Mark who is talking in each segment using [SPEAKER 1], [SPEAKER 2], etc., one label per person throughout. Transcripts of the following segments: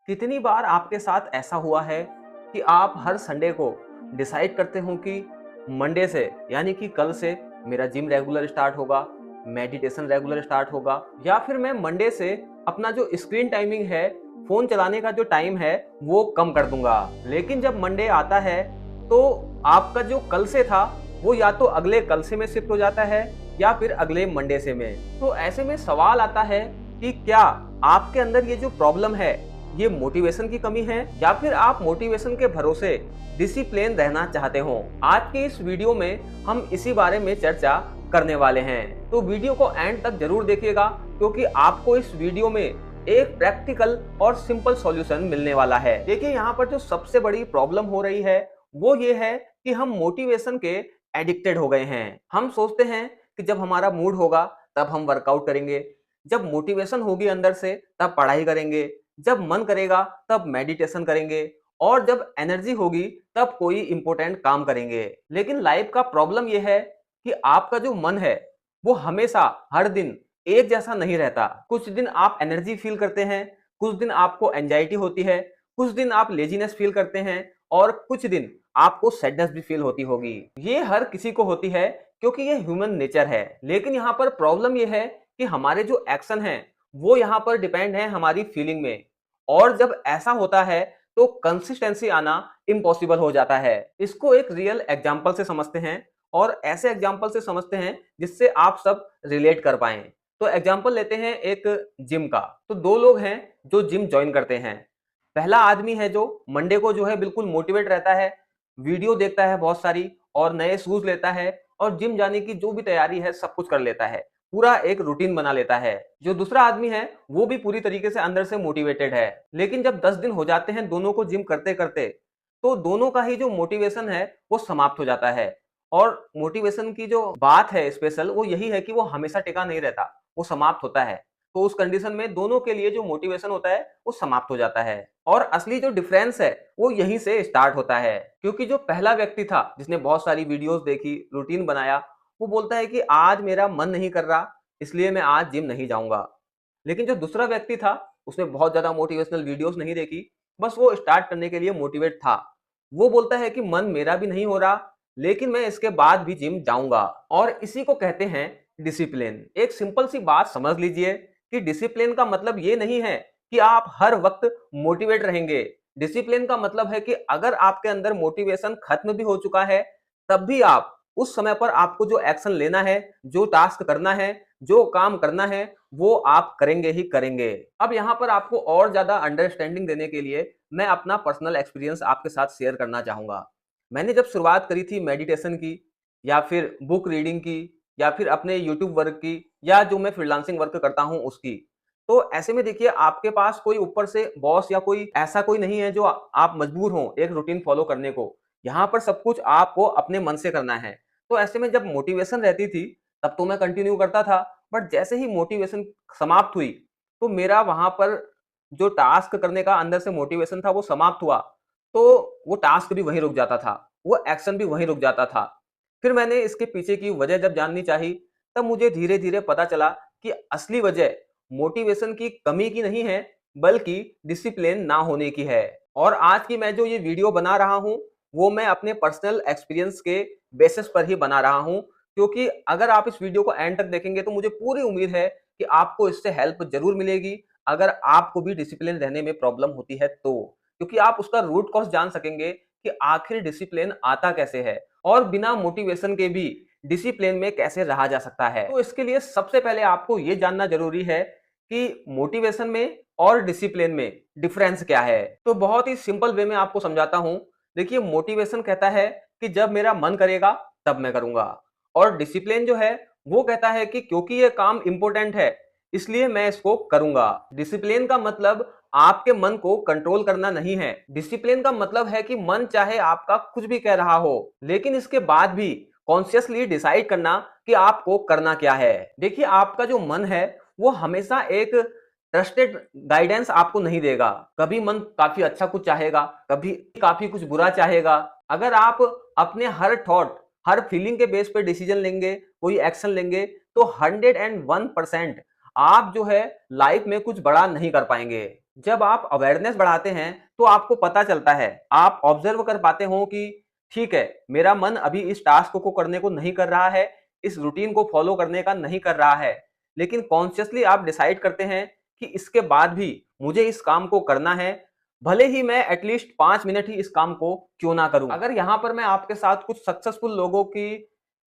[SPEAKER 1] कितनी बार आपके साथ ऐसा हुआ है कि आप हर संडे को डिसाइड करते हो कि मंडे से यानी कि कल से मेरा जिम रेगुलर स्टार्ट होगा, मेडिटेशन रेगुलर स्टार्ट होगा, या फिर मैं मंडे से अपना जो स्क्रीन टाइमिंग है, फोन चलाने का जो टाइम है वो कम कर दूंगा। लेकिन जब मंडे आता है तो आपका जो कल से था वो या तो अगले कल से में शिफ्ट हो जाता है या फिर अगले मंडे से में। तो ऐसे में सवाल आता है कि क्या आपके अंदर ये जो प्रॉब्लम है ये मोटिवेशन की कमी है या फिर आप मोटिवेशन के भरोसे डिसिप्लिन रहना चाहते हो। आज के इस वीडियो में हम इसी बारे में चर्चा करने वाले हैं, तो वीडियो को एंड तक जरूर देखिएगा क्योंकि आपको इस वीडियो में एक प्रैक्टिकल और सिंपल सॉल्यूशन मिलने वाला है। देखिए, यहाँ पर जो सबसे बड़ी प्रॉब्लम हो रही है वो ये है कि हम मोटिवेशन के एडिक्टेड हो गए हैं। हम सोचते हैं कि जब हमारा मूड होगा तब हम वर्कआउट करेंगे, जब मोटिवेशन होगी अंदर से तब पढ़ाई करेंगे, जब मन करेगा तब मेडिटेशन करेंगे, और जब एनर्जी होगी तब कोई इंपॉर्टेंट काम करेंगे। लेकिन लाइफ का प्रॉब्लम यह है कि आपका जो मन है वो हमेशा हर दिन एक जैसा नहीं रहता। कुछ दिन आप एनर्जी फील करते हैं, कुछ दिन आपको एंजाइटी होती है, कुछ दिन आप लेजीनेस फील करते हैं, और कुछ दिन आपको सैडनेस भी फील होती होगी। ये हर किसी को होती है क्योंकि ये ह्यूमन नेचर है। लेकिन यहाँ पर प्रॉब्लम ये है कि हमारे जो एक्शन है वो यहाँ पर डिपेंड है हमारी फीलिंग में, और जब ऐसा होता है तो कंसिस्टेंसी आना इम्पॉसिबल हो जाता है। इसको एक रियल एग्जांपल से समझते हैं, और ऐसे एग्जांपल से समझते हैं जिससे आप सब रिलेट कर पाएं। तो एग्जांपल लेते हैं एक जिम का। तो दो लोग हैं जो जिम ज्वाइन करते हैं। पहला आदमी है जो मंडे को जो है बिल्कुल मोटिवेट रहता है, वीडियो देखता है बहुत सारी, और नए शूज लेता है, और जिम जाने की जो भी तैयारी है सब कुछ कर लेता है, पूरा एक रूटीन बना लेता है। जो दूसरा आदमी है वो भी पूरी तरीके से अंदर से मोटिवेटेड है। लेकिन जब 10 दिन हो जाते हैं दोनों को जिम करते करते, तो दोनों का ही जो मोटिवेशन है वो समाप्त हो जाता है। और मोटिवेशन की जो बात है स्पेशल वो यही है कि वो हमेशा टिका नहीं रहता, वो समाप्त होता है। तो उस कंडीशन में दोनों के लिए जो मोटिवेशन होता है वो समाप्त हो जाता है। और असली जो डिफरेंस है वो यहीं से स्टार्ट होता है, क्योंकि जो पहला व्यक्ति था जिसने बहुत सारी वीडियोस देखी, रूटीन बनाया, वो बोलता है कि आज मेरा मन नहीं कर रहा इसलिए मैं आज जिम नहीं जाऊंगा। लेकिन जो दूसरा व्यक्ति था उसने बहुत ज्यादा मोटिवेशनल वीडियोस नहीं देखी, बस वो स्टार्ट करने के लिए मोटिवेट था। वो बोलता है कि मन मेरा भी नहीं हो रहा लेकिन मैं इसके बाद भी जिम जाऊंगा। और इसी को कहते हैं डिसिप्लिन। एक सिंपल सी बात समझ लीजिए कि डिसिप्लिन का मतलब ये नहीं है कि आप हर वक्त मोटिवेट रहेंगे। डिसिप्लिन का मतलब है कि अगर आपके अंदर मोटिवेशन खत्म भी हो चुका है तब भी आप उस समय पर आपको जो एक्शन लेना है, जो टास्क करना है, जो काम करना है, वो आप करेंगे ही करेंगे। अब यहाँ पर आपको और ज्यादा अंडरस्टैंडिंग देने के लिए मैं अपना पर्सनल एक्सपीरियंस आपके साथ शेयर करना चाहूंगा। मैंने जब शुरुआत करी थी मेडिटेशन की, या फिर बुक रीडिंग की, या फिर अपने यूट्यूब वर्क की, या जो मैं फ्रीलांसिंग वर्क करता हूं उसकी, तो ऐसे में देखिए आपके पास कोई ऊपर से बॉस या कोई ऐसा कोई नहीं है जो आप मजबूर हो एक रूटीन फॉलो करने को। यहाँ पर सब कुछ आपको अपने मन से करना है। तो ऐसे में जब मोटिवेशन रहती थी तब तो मैं कंटिन्यू करता था, बट जैसे ही मोटिवेशन समाप्त हुई तो मेरा वहां पर जो टास्क करने का अंदर से मोटिवेशन था वो समाप्त हुआ, तो वो टास्क भी वहीं रुक जाता था, वो एक्शन भी वहीं रुक जाता था। फिर मैंने इसके पीछे की वजह जब जाननी चाही तब मुझे धीरे धीरे पता चला कि असली वजह मोटिवेशन की कमी की नहीं है बल्कि डिसिप्लिन ना होने की है। और आज की मैं जो ये वीडियो बना रहा हूं वो मैं अपने पर्सनल एक्सपीरियंस के बेसिस पर ही बना रहा हूं, क्योंकि अगर आप इस वीडियो को एंड तक देखेंगे तो मुझे पूरी उम्मीद है कि आपको इससे हेल्प जरूर मिलेगी। अगर आपको भी डिसिप्लिन रहने में प्रॉब्लम होती है तो, क्योंकि आप उसका रूट कॉज जान सकेंगे कि आखिर डिसिप्लिन आता कैसे है, और बिना मोटिवेशन के भी डिसिप्लिन में कैसे रहा जा सकता है। तो इसके लिए सबसे पहले आपको यह जानना जरूरी है कि मोटिवेशन में और डिसिप्लिन में डिफरेंस क्या है। तो बहुत ही सिंपल वे में आपको समझाता हूं। देखिए, मोटिवेशन कहता है कि जब मेरा मन करेगा तब मैं करूंगा, और डिसिप्लिन जो है वो कहता है कि क्योंकि ये काम इंपॉर्टेंट है इसलिए मैं इसको करूंगा। डिसिप्लिन का मतलब आपके मन को कंट्रोल करना नहीं है। डिसिप्लिन का मतलब है कि मन चाहे आपका कुछ भी कह रहा हो लेकिन इसके बाद भी कॉन्शियसली डिसाइड करना कि आपको करना क्या है। देखिए, आपका जो मन है वो हमेशा एक ट्रस्टेड गाइडेंस आपको नहीं देगा। कभी मन काफी अच्छा कुछ चाहेगा, कभी काफी कुछ बुरा चाहेगा। अगर आप अपने हर थॉट, हर फीलिंग के बेस पे डिसीजन लेंगे, कोई एक्शन लेंगे, तो 101% आप जो है लाइफ में कुछ बड़ा नहीं कर पाएंगे। जब आप अवेयरनेस बढ़ाते हैं तो आपको पता चलता है, आप ऑब्जर्व कर पाते हो कि ठीक है, मेरा मन अभी इस टास्क को करने को नहीं कर रहा है, इस रूटीन को फॉलो करने का नहीं कर रहा है, लेकिन कॉन्शियसली आप डिसाइड करते हैं कि इसके बाद भी मुझे इस काम को करना है, भले ही मैं एटलीस्ट 5 मिनट ही इस काम को क्यों ना करूं। अगर यहां पर मैं आपके साथ कुछ सक्सेसफुल लोगों की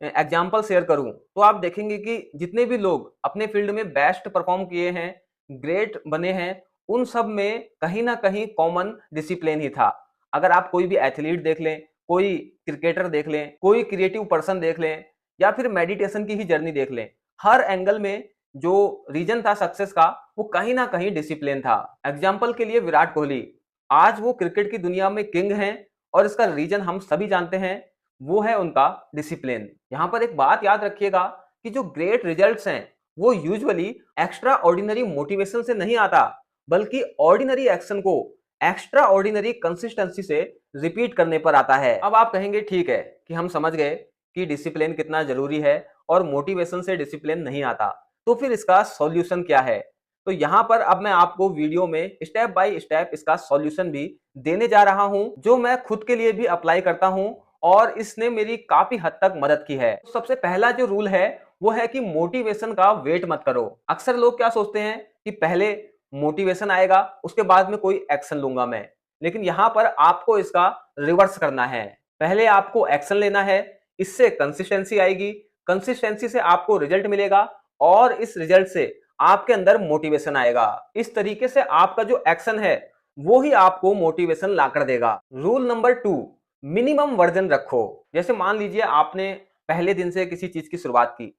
[SPEAKER 1] एग्जाम्पल शेयर करूं तो आप देखेंगे कि जितने भी लोग अपने फील्ड में बेस्ट परफॉर्म किए हैं, ग्रेट बने हैं, उन सब में कहीं ना कहीं कॉमन डिसिप्लिन ही था। अगर आप कोई भी एथलीट देख लें, कोई क्रिकेटर देख लें, कोई क्रिएटिव पर्सन देख लें, या फिर मेडिटेशन की ही जर्नी देख लें, हर एंगल में जो रीजन था सक्सेस का वो कहीं ना कहीं डिसिप्लिन था। एग्जाम्पल के लिए विराट कोहली, आज वो क्रिकेट की दुनिया में किंग हैं और इसका रीजन हम सभी जानते हैं, वो है उनका डिसिप्लिन। यहां पर एक बात याद रखिएगा कि जो ग्रेट रिजल्ट्स हैं वो यूजुअली एक्स्ट्रा ऑर्डिनरी मोटिवेशन से नहीं आता, बल्कि ऑर्डिनरी एक्शन को एक्स्ट्रा ऑर्डिनरी कंसिस्टेंसी से रिपीट करने पर आता है। अब आप कहेंगे ठीक है कि हम समझ गए कि डिसिप्लिन कितना जरूरी है और मोटिवेशन से डिसिप्लिन नहीं आता, तो फिर इसका सॉल्यूशन क्या है? तो यहां पर अब मैं आपको वीडियो में स्टेप बाय स्टेप इसका सॉल्यूशन भी देने जा रहा हूं, जो मैं खुद के लिए भी अप्लाई करता हूं और इसने मेरी काफी हद तक मदद की है। सबसे पहला जो रूल है वो है कि मोटिवेशन का वेट मत करो। अक्सर लोग क्या सोचते हैं कि पहले मोटिवेशन आएगा उसके बाद में कोई एक्शन लूंगा मैं, लेकिन यहां पर आपको इसका रिवर्स करना है। पहले आपको एक्शन लेना है, इससे कंसिस्टेंसी आएगी, कंसिस्टेंसी से आपको रिजल्ट मिलेगा और इस रिजल्ट से आपके अंदर मोटिवेशन आएगा। इस तरीके से आपका जो एक्शन है वो ही आपको मोटिवेशन ला कर देगा। रूल नंबर 2, मिनिमम वर्जन रखो। जैसे मान लीजिए आपने पहले दिन से किसी चीज की शुरुआत की,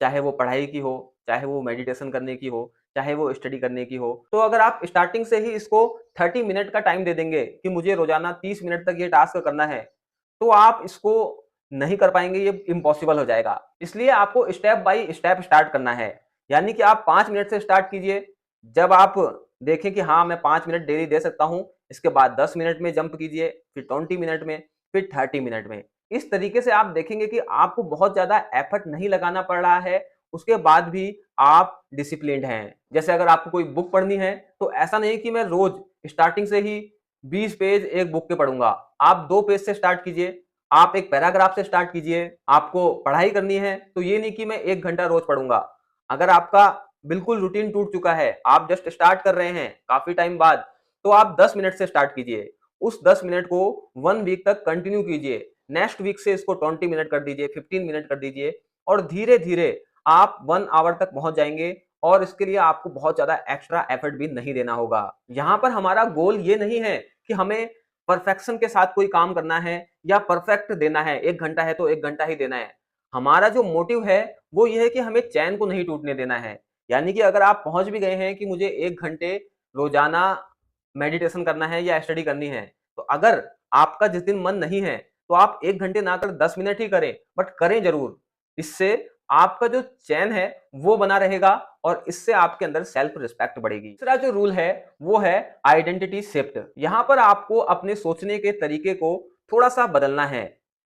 [SPEAKER 1] चाहे वो पढ़ाई की हो, चाहे वो मेडिटेशन करने की हो, चाहे वो स्टडी करने की हो, तो अगर आप स्टार्टिंग से ही इसको 30 मिनट का टाइम दे देंगे कि मुझे रोजाना 30 मिनट तक ये टास्क करना है, तो आप इसको नहीं कर पाएंगे, ये इम्पॉसिबल हो जाएगा। इसलिए आपको स्टेप बाय स्टेप स्टार्ट करना है। यानी कि आप 5 मिनट से स्टार्ट कीजिए, जब आप देखें कि हाँ मैं 5 मिनट डेली दे सकता हूं, इसके बाद 10 मिनट में जंप कीजिए, फिर 20 मिनट में, फिर 30 मिनट में। इस तरीके से आप देखेंगे कि आपको बहुत ज्यादा एफर्ट नहीं लगाना पड़ रहा है, उसके बाद भी आप डिसिप्लिन्ड हैं। जैसे अगर आपको कोई बुक पढ़नी है तो ऐसा नहीं कि मैं रोज स्टार्टिंग से ही 20 पेज एक बुक के पढ़ूंगा। आप 2 पेज से स्टार्ट कीजिए, आप एक पैराग्राफ से स्टार्ट कीजिए। आपको पढ़ाई करनी है तो ये नहीं कि मैं 1 घंटा रोज पढ़ूंगा। अगर आपका बिल्कुल रूटीन टूट चुका है, आप जस्ट स्टार्ट कर रहे हैं काफी टाइम बाद, तो आप 10 मिनट से स्टार्ट कीजिए। उस 10 मिनट को 1 वीक तक कंटिन्यू कीजिए। नेक्स्ट वीक से इसको 20 मिनट कर दीजिए, 15 मिनट कर दीजिए, और धीरे धीरे आप 1 आवर तक पहुंच जाएंगे। और इसके लिए आपको बहुत ज्यादा एक्स्ट्रा एफर्ट भी नहीं देना होगा। यहां पर हमारा गोल ये नहीं है कि हमें परफेक्शन के साथ कोई काम करना है या परफेक्ट देना है, 1 घंटा है तो 1 घंटा ही देना है। हमारा जो मोटिव है वो ये है कि हमें चैन को नहीं टूटने देना है। यानी कि अगर आप पहुंच भी गए हैं कि मुझे 1 घंटे रोजाना मेडिटेशन करना है या स्टडी करनी है, तो अगर आपका जिस दिन मन नहीं है तो आप 1 घंटे ना कर 10 मिनट ही करें, बट करें जरूर। इससे आपका जो चैन है वो बना रहेगा और इससे आपके अंदर सेल्फ रिस्पेक्ट बढ़ेगी। तीसरा जो रूल है वो है आइडेंटिटी शिफ्ट। यहां पर आपको अपने सोचने के तरीके को थोड़ा सा बदलना है।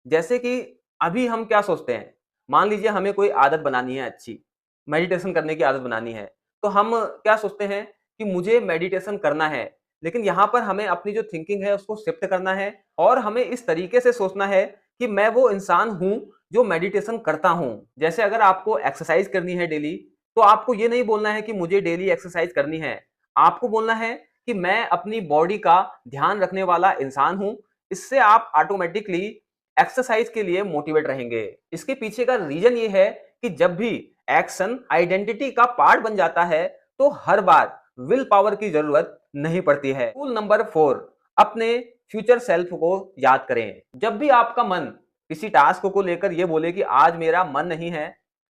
[SPEAKER 1] जैसे कि अभी हम क्या सोचते हैं, मान लीजिए हमें कोई आदत बनानी है अच्छी, मेडिटेशन करने की आदत बनानी है, तो हम क्या सोचते हैं कि मुझे मेडिटेशन करना है। लेकिन यहां पर हमें अपनी जो थिंकिंग है उसको शिफ्ट करना है और हमें इस तरीके से सोचना है कि मैं वो इंसान हूं जो मेडिटेशन करता हूं। जैसे अगर आपको एक्सरसाइज करनी है डेली, तो आपको ये नहीं बोलना है कि मुझे डेली एक्सरसाइज करनी है। आपको बोलना है कि मैं अपनी बॉडी का ध्यान रखने वाला इंसान हूं। इससे आप ऑटोमेटिकली एक्सरसाइज के लिए मोटिवेट रहेंगे। इसके पीछे का रीजन ये है कि जब भी एक्शन आइडेंटिटी का पार्ट बन जाता है तो हर बार विल पावर की जरूरत नहीं पड़ती है। रूल नंबर 4, अपने फ्यूचर सेल्फ को याद करें। जब भी आपका मन किसी टास्क को लेकर ये बोले कि आज मेरा मन नहीं है,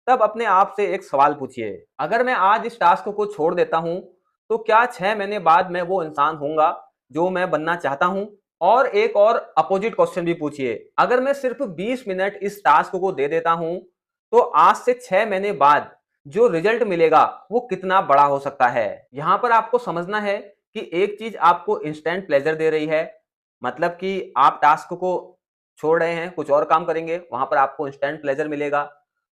[SPEAKER 1] तब अपने आप से एक सवाल पूछिए, अगर मैं आज इस टास्क को छोड़ देता हूं तो क्या 6 महीने बाद मैं वो इंसान होऊंगा जो मैं बनना चाहता हूं? और एक और अपोजिट क्वेश्चन भी पूछिए, अगर मैं सिर्फ 20 मिनट इस टास्क को दे देता हूं तो आज से 6 महीने बाद जो रिजल्ट मिलेगा वो कितना बड़ा हो सकता है। यहां पर आपको समझना है कि एक चीज आपको इंस्टेंट प्लेजर दे रही है, मतलब कि आप टास्क को छोड़ रहे हैं, कुछ और काम करेंगे, वहां पर आपको इंस्टेंट प्लेजर मिलेगा।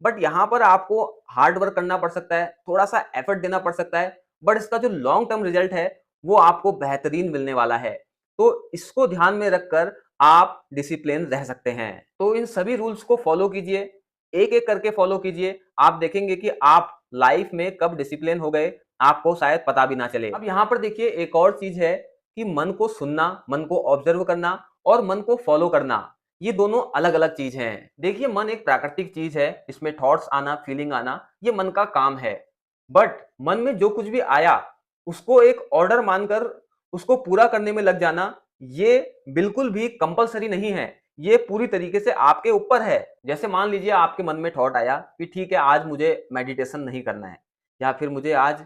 [SPEAKER 1] बट यहां पर आपको हार्ड वर्क करना पड़ सकता है, थोड़ा सा एफर्ट देना पड़ सकता है, बट इसका जो लॉन्ग टर्म रिजल्ट है वो आपको बेहतरीन मिलने वाला है। तो इसको ध्यान में रखकर आप डिसिप्लिन रह सकते हैं। तो इन सभी रूल्स को फॉलो कीजिए, एक-एक करके फॉलो कीजिए। आप देखेंगे कि आप लाइफ में कब डिसिप्लिन हो गए, आपको शायद पता भी ना चले। अब यहाँ पर देखिए एक और चीज है कि मन को सुनना, मन को ऑब्जर्व करना और मन को फॉलो करना, ये दोनों अलग-अलग चीज हैं। देखिए मन एक प्राकृतिक चीज है, इसमें थॉट्स आना, फीलिंग आना, ये मन का काम है। बट मन में जो कुछ भी आया, उसको एक ऑर्डर मानकर उसको पूरा करने में लग जाना, ये बिल्कुल भी कंपल्सरी नहीं है। ये पूरी तरीके से आपके ऊपर है। जैसे मान लीजिए आपके मन में थॉट आया कि ठीक है आज मुझे मेडिटेशन नहीं करना है, या फिर मुझे आज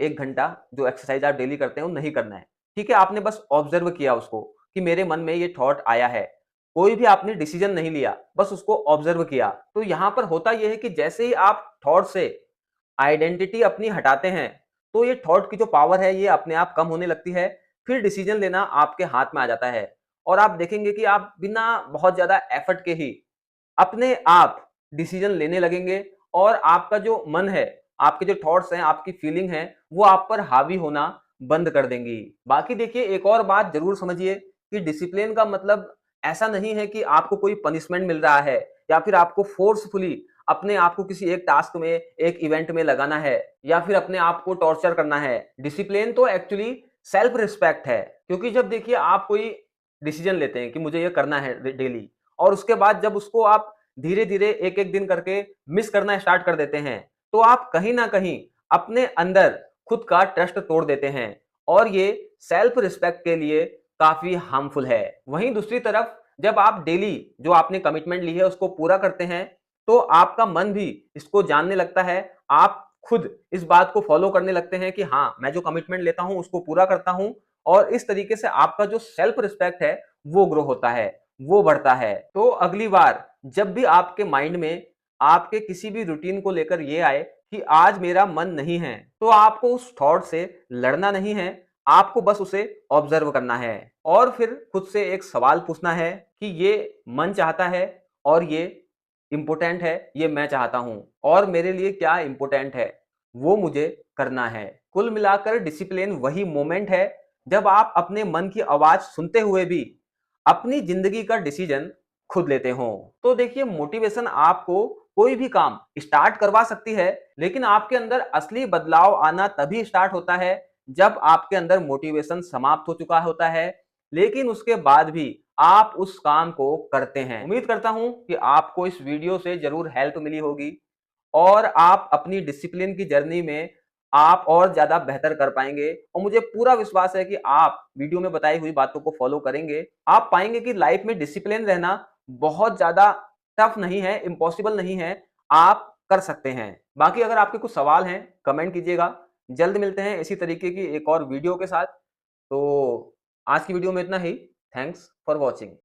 [SPEAKER 1] 1 घंटा जो एक्सरसाइज आप डेली करते हैं वो नहीं करना है। ठीक है, आपने बस ऑब्जर्व किया उसको कि मेरे मन में ये थॉट आया है। कोई भी आपने डिसीजन नहीं लिया, बस उसको ऑब्जर्व किया। तो यहाँ पर होता ये है कि जैसे ही आप थॉट से आइडेंटिटी अपनी हटाते हैं, तो ये थॉट की जो पावर है ये अपने आप कम होने लगती है। फिर डिसीजन लेना आपके हाथ में आ जाता है और आप देखेंगे कि आप बिना बहुत ज्यादा एफर्ट के ही अपने आप डिसीजन लेने लगेंगे और आपका जो मन है, आपके जो थॉट्स हैं, आपकी फीलिंग है, वो आप पर हावी होना बंद कर देंगी। बाकी देखिए एक और बात जरूर समझिए कि डिसिप्लिन का मतलब ऐसा नहीं है कि आपको कोई पनिशमेंट मिल रहा है या फिर आपको फोर्सफुली अपने आप को किसी एक टास्क में, एक इवेंट में लगाना है या फिर अपने आप को टॉर्चर करना है। डिसिप्लिन तो एक्चुअली सेल्फ रिस्पेक्ट है, क्योंकि जब देखिए आप कोई डिसीजन लेते हैं कि मुझे ये करना है डेली, और उसके बाद जब उसको आप धीरे-धीरे एक-एक दिन करके मिस करना स्टार्ट कर देते हैं, तो आप कहीं न कहीं अपने अंदर खुद का ट्रस्ट तोड़ देते हैं और ये सेल्फ रिस्पेक्ट के लिए काफ़ी हार्मफुल है। वहीं दूसरी तरफ जब आप डेली जो आपने कमिटमेंट ली है उसको पूरा करते हैं, तो आपका मन भी इसको जानने लगता है। आप खुद इस बात को फॉलो करने लगते हैं कि हाँ, मैं जो कमिटमेंट लेता हूँ उसको पूरा करता हूँ और इस तरीके से आपका जो सेल्फ रिस्पेक्ट है वो ग्रो होता है, वो बढ़ता है। तो अगली बार जब भी आपके माइंड में आपके किसी भी रूटीन को लेकर ये आए कि आज मेरा मन नहीं है, तो आपको उस थॉट से लड़ना नहीं है, आपको बस उसे ऑब्जर्व करना है और फिर खुद से एक सवाल पूछना है कि ये मन चाहता है और ये इम्पोर्टेंट है, ये मैं चाहता हूं और मेरे लिए क्या इम्पोर्टेंट है वो मुझे करना है। कुल मिलाकर डिसिप्लिन वही मोमेंट है जब आप अपने मन की आवाज सुनते हुए भी अपनी जिंदगी का डिसीजन खुद लेते हो। तो देखिए मोटिवेशन आपको कोई भी काम स्टार्ट करवा सकती है, लेकिन आपके अंदर असली बदलाव आना तभी स्टार्ट होता है जब आपके अंदर मोटिवेशन समाप्त हो चुका होता है, लेकिन उसके बाद भी आप उस काम को करते हैं। उम्मीद करता हूं कि आपको इस वीडियो से जरूर हेल्प मिली होगी और आप अपनी डिसिप्लिन की जर्नी में आप और ज्यादा बेहतर कर पाएंगे और मुझे पूरा विश्वास है कि आप वीडियो में बताई हुई बातों को फॉलो करेंगे। आप पाएंगे कि लाइफ में डिसिप्लिन रहना बहुत ज्यादा टफ नहीं है, इम्पॉसिबल नहीं है, आप कर सकते हैं। बाकी अगर आपके कुछ सवाल हैं कमेंट कीजिएगा। जल्द मिलते हैं इसी तरीके की एक और वीडियो के साथ। तो आज की वीडियो में इतना ही। Thanks for watching.